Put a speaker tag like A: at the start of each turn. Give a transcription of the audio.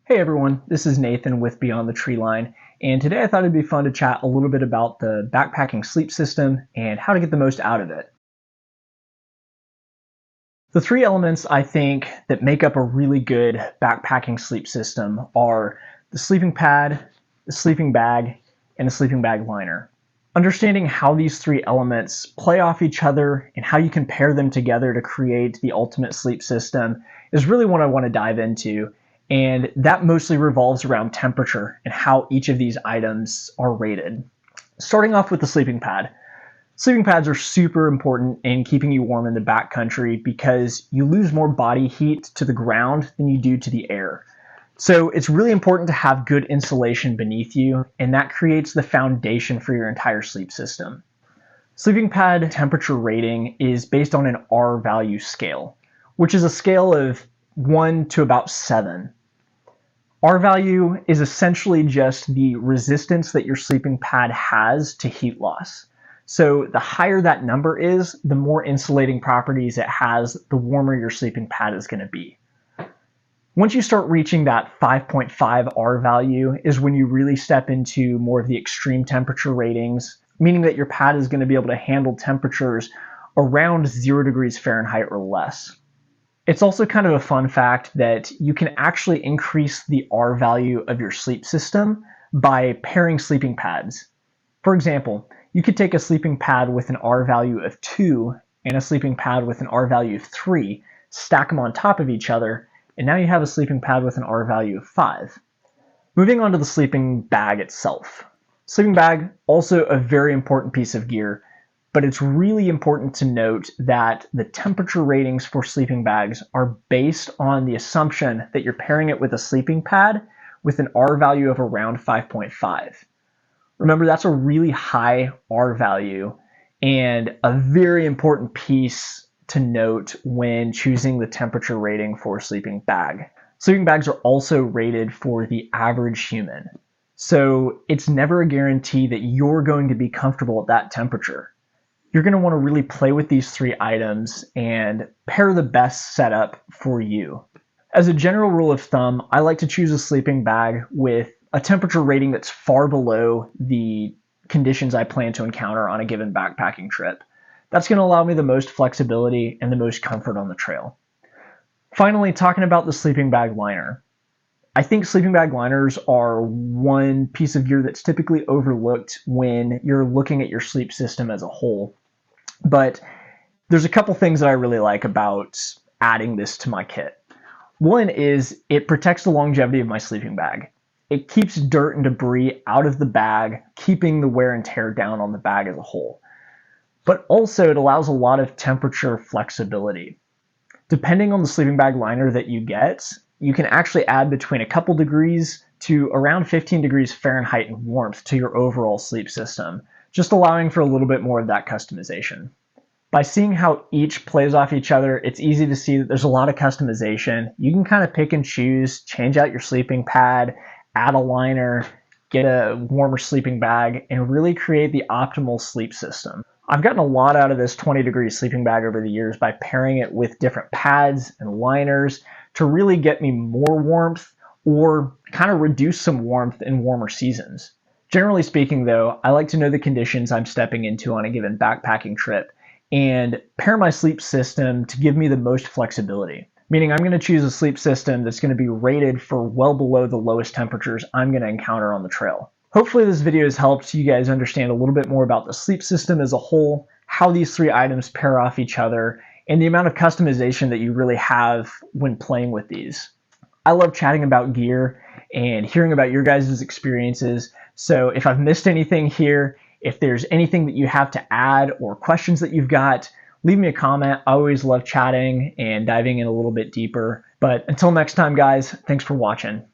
A: Hey everyone, this is Nathan with Beyond the Tree Line, and today I thought it'd be fun to chat a little bit about the backpacking sleep system and how to get the most out of it. The three elements I think that make up a really good backpacking sleep system are the sleeping pad, the sleeping bag, and the sleeping bag liner. Understanding how these three elements play off each other and how you can pair them together to create the ultimate sleep system is really what I want to dive into. And that mostly revolves around temperature and how each of these items are rated. Starting off with the sleeping pad. Sleeping pads are super important in keeping you warm in the backcountry because you lose more body heat to the ground than you do to the air. So it's really important to have good insulation beneath you, and that creates the foundation for your entire sleep system. Sleeping pad temperature rating is based on an R value scale, which is a scale of 1 to about 7. R value is essentially just the resistance that your sleeping pad has to heat loss. So the higher that number is, the more insulating properties it has, the warmer your sleeping pad is going to be. Once you start reaching that 5.5 R value is when you really step into more of the extreme temperature ratings, meaning that your pad is going to be able to handle temperatures around 0 degrees Fahrenheit or less. It's also kind of a fun fact that you can actually increase the R value of your sleep system by pairing sleeping pads. For example, you could take a sleeping pad with an R value of 2 and a sleeping pad with an R value of 3, stack them on top of each other, and now you have a sleeping pad with an R value of 5. Moving on to the sleeping bag itself. Sleeping bag, also a very important piece of gear, but it's really important to note that the temperature ratings for sleeping bags are based on the assumption that you're pairing it with a sleeping pad with an R value of around 5.5. Remember, that's a really high R value and a very important piece to note when choosing the temperature rating for a sleeping bag. Sleeping bags are also rated for the average human. So it's never a guarantee that you're going to be comfortable at that temperature. You're going to want to really play with these three items and pair the best setup for you. As a general rule of thumb, I like to choose a sleeping bag with a temperature rating that's far below the conditions I plan to encounter on a given backpacking trip. That's going to allow me the most flexibility and the most comfort on the trail. Finally, talking about the sleeping bag liner. I think sleeping bag liners are one piece of gear that's typically overlooked when you're looking at your sleep system as a whole. But there's a couple things that I really like about adding this to my kit. One is it protects the longevity of my sleeping bag. It keeps dirt and debris out of the bag, keeping the wear and tear down on the bag as a whole. But also it allows a lot of temperature flexibility. Depending on the sleeping bag liner that you get, you can actually add between a couple degrees to around 15 degrees Fahrenheit in warmth to your overall sleep system, just allowing for a little bit more of that customization. By seeing how each plays off each other, it's easy to see that there's a lot of customization. You can kind of pick and choose, change out your sleeping pad, add a liner, get a warmer sleeping bag, and really create the optimal sleep system. I've gotten a lot out of this 20 degree sleeping bag over the years by pairing it with different pads and liners to really get me more warmth or kind of reduce some warmth in warmer seasons. Generally speaking though, I like to know the conditions I'm stepping into on a given backpacking trip and pair my sleep system to give me the most flexibility. Meaning I'm going to choose a sleep system that's going to be rated for well below the lowest temperatures I'm going to encounter on the trail. Hopefully this video has helped you guys understand a little bit more about the sleep system as a whole, how these three items pair off each other, and the amount of customization that you really have when playing with these. I love chatting about gear and hearing about your guys' experiences, so if I've missed anything here, if there's anything that you have to add or questions that you've got, leave me a comment. I always love chatting and diving in a little bit deeper. But until next time, guys, thanks for watching.